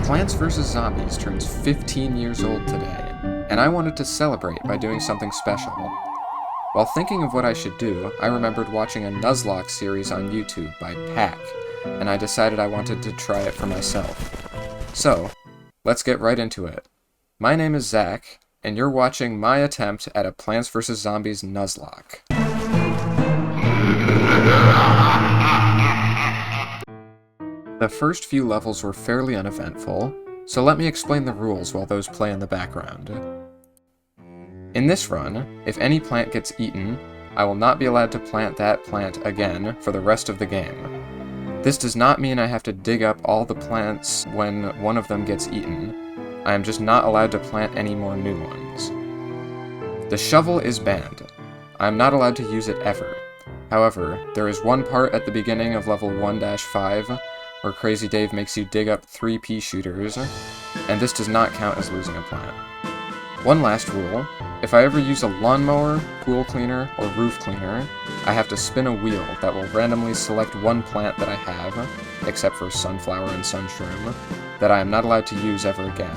Plants vs. Zombies turns 15 years old today, and I wanted to celebrate by doing something special. While thinking of what I should do, I remembered watching a NUZLOCKE series on YouTube by Pack, and I decided I wanted to try it for myself. So, let's get right into it. My name is Zach, and you're watching my attempt at a Plants vs. Zombies NUZLOCKE. The first few levels were fairly uneventful, so let me explain the rules while those play in the background. In this run, if any plant gets eaten, I will not be allowed to plant that plant again for the rest of the game. This does not mean I have to dig up all the plants when one of them gets eaten. I am just not allowed to plant any more new ones. The shovel is banned. I am not allowed to use it ever. However, there is one part at the beginning of level 1-5 where Crazy Dave makes you dig up 3 pea shooters, and this does not count as losing a plant. One last rule: if I ever use a lawnmower, pool cleaner, or roof cleaner, I have to spin a wheel that will randomly select one plant that I have, except for sunflower and sunshroom, that I am not allowed to use ever again.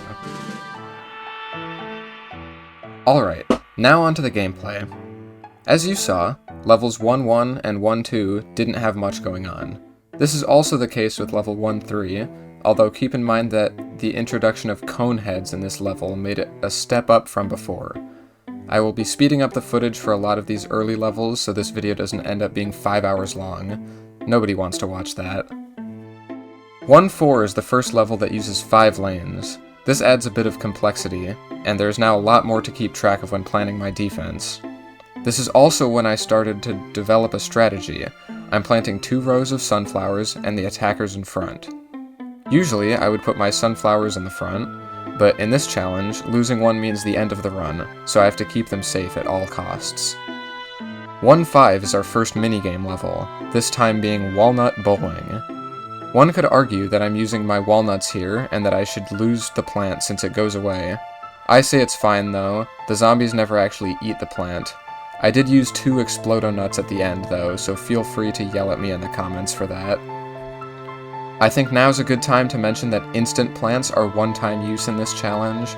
Alright, now onto the gameplay. As you saw, levels 1-1 and 1-2 didn't have much going on. This is also the case with level 1-3, although keep in mind that the introduction of cone heads in this level made it a step up from before. I will be speeding up the footage for a lot of these early levels so this video doesn't end up being 5 hours long. Nobody wants to watch that. 1-4 is the first level that uses 5 lanes. This adds a bit of complexity, and there's now a lot more to keep track of when planning my defense. This is also when I started to develop a strategy. I'm planting 2 rows of sunflowers and the attackers in front. Usually, I would put my sunflowers in the front, but in this challenge, losing one means the end of the run, so I have to keep them safe at all costs. 1-5 is our first minigame level, this time being Walnut Bowling. One could argue that I'm using my walnuts here, and that I should lose the plant since it goes away. I say it's fine though, the zombies never actually eat the plant. I did use 2 Explodo-nuts at the end though, so feel free to yell at me in the comments for that. I think now's a good time to mention that instant plants are one-time use in this challenge.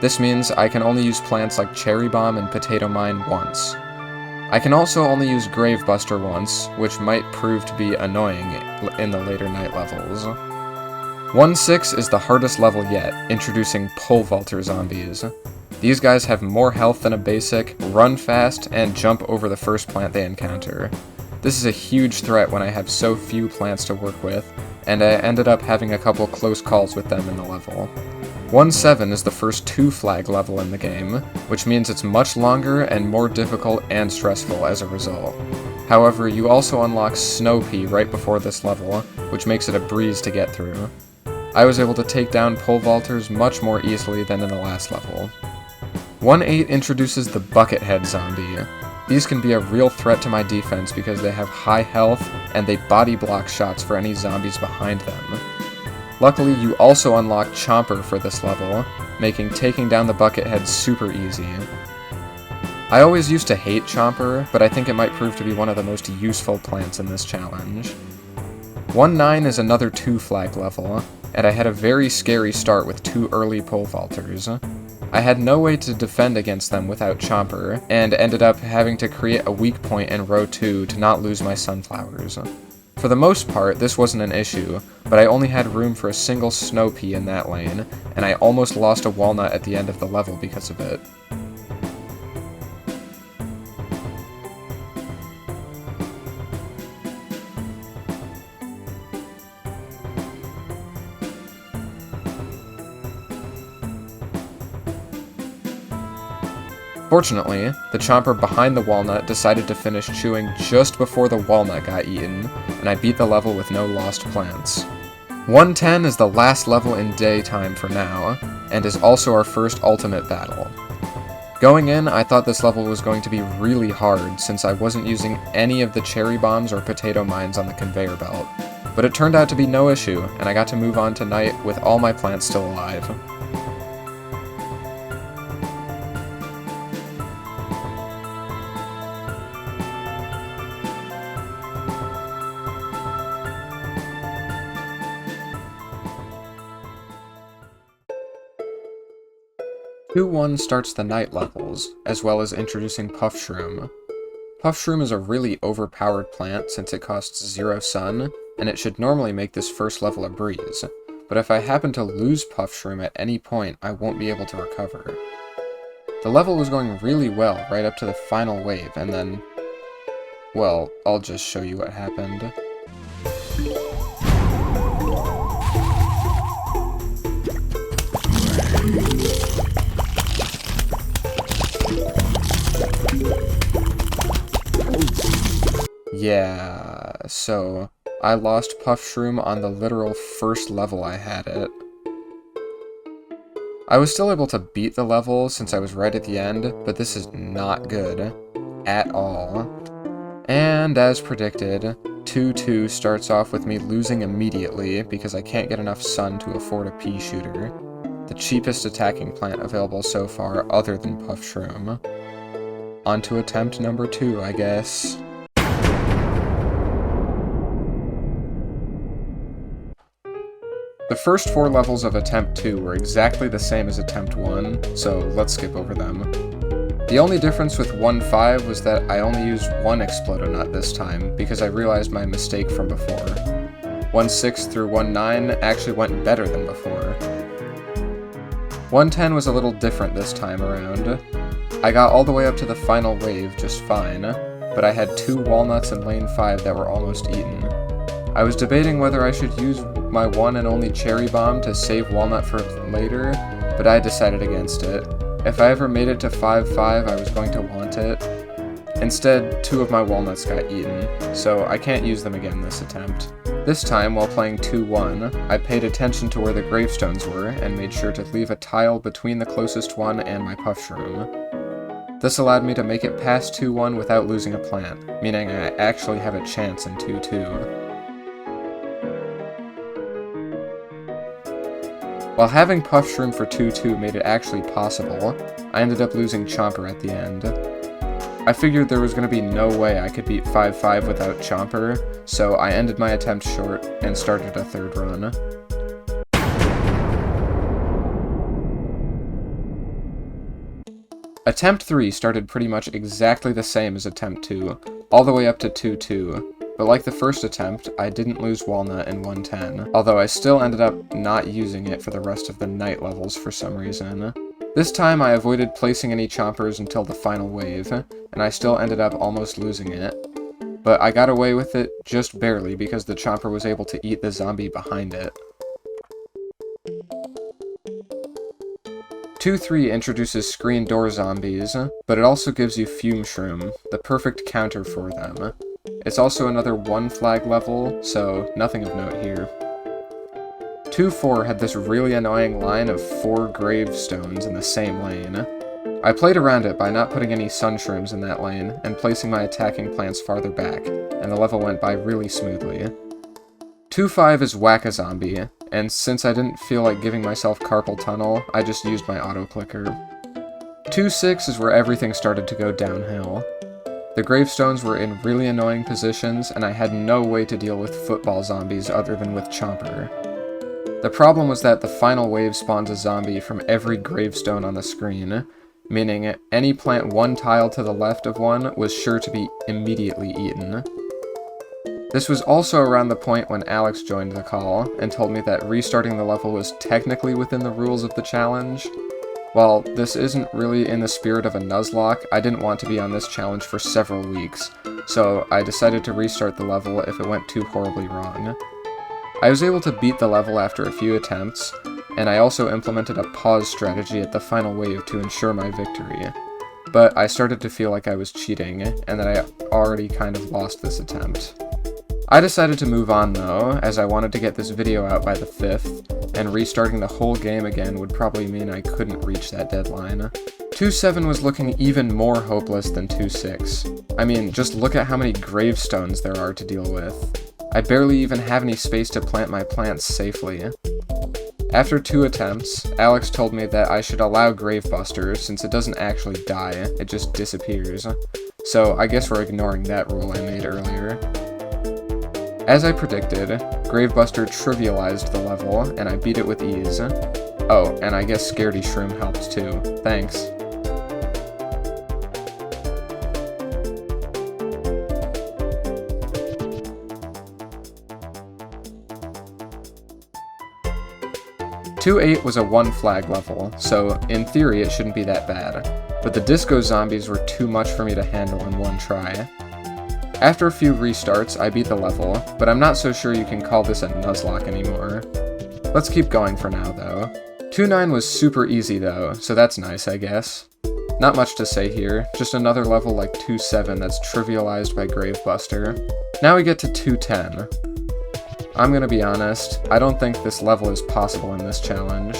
This means I can only use plants like Cherry Bomb and Potato Mine once. I can also only use Grave Buster once, which might prove to be annoying in the later night levels. 1-6 is the hardest level yet, introducing Pole Vaulter zombies. These guys have more health than a basic, run fast, and jump over the first plant they encounter. This is a huge threat when I have so few plants to work with, and I ended up having a couple close calls with them in the level. 1-7 is the first 2-flag level in the game, which means it's much longer and more difficult and stressful as a result. However, you also unlock Snow Pea right before this level, which makes it a breeze to get through. I was able to take down pole vaulters much more easily than in the last level. 1-8 introduces the Buckethead zombie. These can be a real threat to my defense because they have high health and they body block shots for any zombies behind them. Luckily, you also unlock Chomper for this level, making taking down the Buckethead super easy. I always used to hate Chomper, but I think it might prove to be one of the most useful plants in this challenge. 1-9 is another 2-flag level, and I had a very scary start with 2 early pole vaulters. I had no way to defend against them without Chomper, and ended up having to create a weak point in row 2 to not lose my sunflowers. For the most part, this wasn't an issue, but I only had room for a single Snow Pea in that lane, and I almost lost a walnut at the end of the level because of it. Fortunately, the Chomper behind the walnut decided to finish chewing just before the walnut got eaten, and I beat the level with no lost plants. 1-10 is the last level in daytime for now, and is also our first ultimate battle. Going in, I thought this level was going to be really hard since I wasn't using any of the cherry bombs or potato mines on the conveyor belt, but it turned out to be no issue, and I got to move on to night with all my plants still alive. 2-1 starts the night levels, as well as introducing Puff Shroom. Puff Shroom is a really overpowered plant since it costs 0 sun, and it should normally make this first level a breeze, but if I happen to lose Puff Shroom at any point, I won't be able to recover. The level was going really well right up to the final wave, and then, well, I'll just show you what happened. Yeah, so I lost Puff Shroom on the literal first level I had it. I was still able to beat the level since I was right at the end, but this is not good at all. And as predicted, 2-2 starts off with me losing immediately because I can't get enough sun to afford a pea shooter, the cheapest attacking plant available so far other than Puff Shroom. On to attempt number 2, I guess. The first 4 levels of attempt 2 were exactly the same as attempt 1, so let's skip over them. The only difference with 1.5 was that I only used 1 Explodonut this time, because I realized my mistake from before. 1.6 through 1.9 actually went better than before. 1.10 was a little different this time around. I got all the way up to the final wave just fine, but I had 2 walnuts in lane 5 that were almost eaten. I was debating whether I should use my one and only cherry bomb to save walnut for later, but I decided against it. If I ever made it to 5-5, I was going to want it. Instead, 2 of my walnuts got eaten, so I can't use them again this attempt. This time, while playing 2-1, I paid attention to where the gravestones were and made sure to leave a tile between the closest one and my Puff Shroom. This allowed me to make it past 2-1 without losing a plant, meaning I actually have a chance in 2-2. While having Puff Shroom for 2-2 made it actually possible, I ended up losing Chomper at the end. I figured there was going to be no way I could beat 5-5 without Chomper, so I ended my attempt short and started a 3rd run. Attempt 3 started pretty much exactly the same as attempt 2, all the way up to 2-2. But like the first attempt, I didn't lose Walnut in 1.10, although I still ended up not using it for the rest of the night levels for some reason. This time I avoided placing any chompers until the final wave, and I still ended up almost losing it. But I got away with it just barely because the chomper was able to eat the zombie behind it. 2-3 introduces screen door zombies, but it also gives you Fume Shroom, the perfect counter for them. It's also another 1 flag level, so nothing of note here. 2-4 had this really annoying line of 4 gravestones in the same lane. I played around it by not putting any sun shrooms in that lane, and placing my attacking plants farther back, and the level went by really smoothly. 2-5 is Whack-A-Zombie, and since I didn't feel like giving myself Carpal Tunnel, I just used my auto-clicker. 2-6 is where everything started to go downhill. The gravestones were in really annoying positions, and I had no way to deal with football zombies other than with Chomper. The problem was that the final wave spawns a zombie from every gravestone on the screen, meaning any plant 1 tile to the left of one was sure to be immediately eaten. This was also around the point when Alex joined the call, and told me that restarting the level was technically within the rules of the challenge. While this isn't really in the spirit of a Nuzlocke, I didn't want to be on this challenge for several weeks, so I decided to restart the level if it went too horribly wrong. I was able to beat the level after a few attempts, and I also implemented a pause strategy at the final wave to ensure my victory. But I started to feel like I was cheating, and that I already kind of lost this attempt. I decided to move on though, as I wanted to get this video out by the 5th, and restarting the whole game again would probably mean I couldn't reach that deadline. 2-7 was looking even more hopeless than 2-6. I mean, just look at how many gravestones there are to deal with. I barely even have any space to plant my plants safely. After 2 attempts, Alex told me that I should allow Gravebuster since it doesn't actually die, it just disappears. So I guess we're ignoring that rule I made earlier. As I predicted, Gravebuster trivialized the level, and I beat it with ease. Oh, and I guess Scaredy Shroom helped too. Thanks. Two 8 was a 1 flag level, so in theory it shouldn't be that bad, but the disco zombies were too much for me to handle in one try. After a few restarts, I beat the level, but I'm not so sure you can call this a Nuzlocke anymore. Let's keep going for now, though. 2-9 was super easy, though, so that's nice, I guess. Not much to say here, just another level like 2-7 that's trivialized by Gravebuster. Now we get to 2-10. I'm gonna be honest, I don't think this level is possible in this challenge.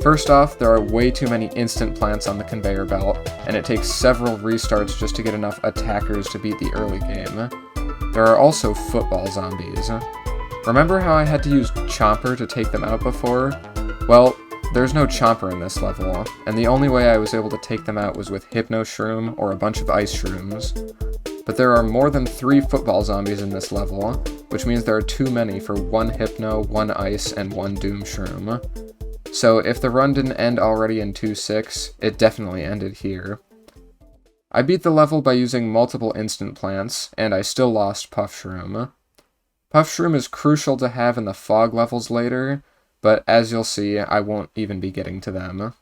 First off, there are way too many instant plants on the conveyor belt, and it takes several restarts just to get enough attackers to beat the early game. There are also football zombies. Remember how I had to use Chomper to take them out before? Well, there's no Chomper in this level, and the only way I was able to take them out was with Hypno Shroom or a bunch of Ice Shrooms. But there are more than 3 football zombies in this level, which means there are too many for 1 Hypno, 1 Ice, and 1 Doom Shroom. So if the run didn't end already in 2-6, it definitely ended here. I beat the level by using multiple instant plants, and I still lost Puff Shroom. Puff Shroom is crucial to have in the fog levels later, but as you'll see, I won't even be getting to them.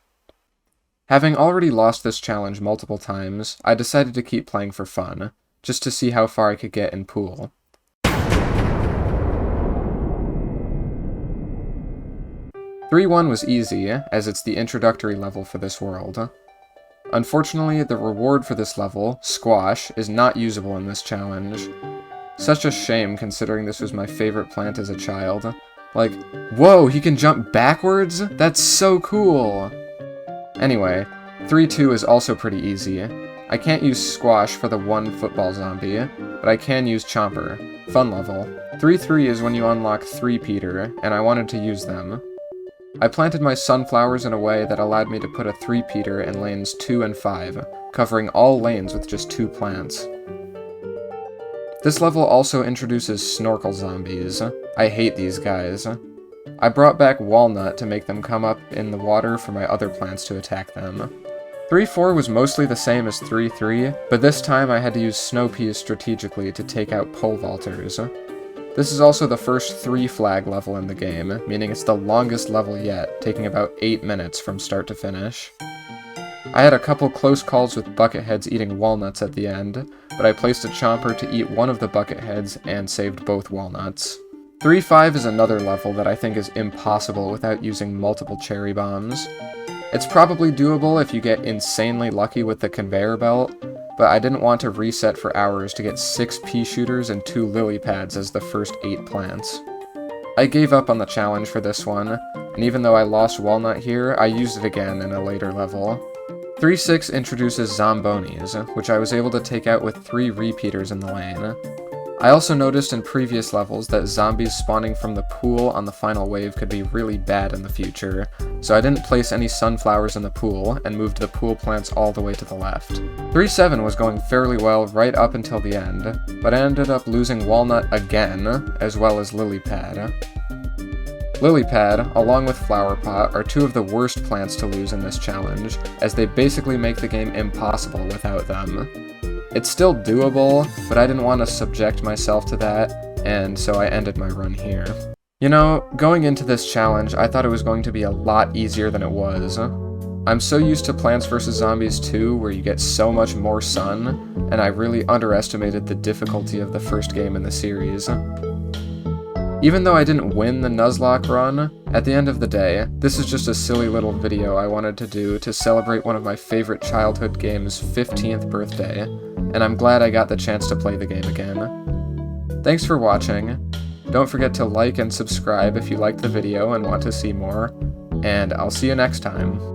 Having already lost this challenge multiple times, I decided to keep playing for fun, just to see how far I could get in pool. 3-1 was easy, as it's the introductory level for this world. Unfortunately, the reward for this level, Squash, is not usable in this challenge. Such a shame considering this was my favorite plant as a child. Like, whoa, he can jump backwards? That's so cool! Anyway, 3-2 is also pretty easy. I can't use Squash for the 1 football zombie, but I can use Chomper. Fun level. 3-3 is when you unlock 3 Peter, and I wanted to use them. I planted my sunflowers in a way that allowed me to put a 3 Peter in lanes 2 and 5, covering all lanes with just 2 plants. This level also introduces snorkel zombies. I hate these guys. I brought back Walnut to make them come up in the water for my other plants to attack them. 3-4 was mostly the same as 3-3, but this time I had to use Snow Peas strategically to take out pole vaulters. This is also the first 3 flag level in the game, meaning it's the longest level yet, taking about 8 minutes from start to finish. I had a couple close calls with Bucketheads eating walnuts at the end, but I placed a Chomper to eat one of the Bucketheads and saved both walnuts. 3-5 is another level that I think is impossible without using multiple cherry bombs. It's probably doable if you get insanely lucky with the conveyor belt, but I didn't want to reset for hours to get 6 pea shooters and 2 lily pads as the first 8 plants. I gave up on the challenge for this one, and even though I lost Walnut here, I used it again in a later level. 3-6 introduces Zombonis, which I was able to take out with 3 repeaters in the lane. I also noticed in previous levels that zombies spawning from the pool on the final wave could be really bad in the future, so I didn't place any sunflowers in the pool, and moved the pool plants all the way to the left. 3-7 was going fairly well right up until the end, but I ended up losing Walnut again, as well as Lily Pad. Lily Pad, along with Flower Pot, are 2 of the worst plants to lose in this challenge, as they basically make the game impossible without them. It's still doable, but I didn't want to subject myself to that, and so I ended my run here. You know, going into this challenge, I thought it was going to be a lot easier than it was. I'm so used to Plants vs. Zombies 2, where you get so much more sun, and I really underestimated the difficulty of the first game in the series. Even though I didn't win the Nuzlocke run, at the end of the day, this is just a silly little video I wanted to do to celebrate one of my favorite childhood games' 15th birthday, and I'm glad I got the chance to play the game again. Thanks for watching. Don't forget to like and subscribe if you liked the video and want to see more, and I'll see you next time.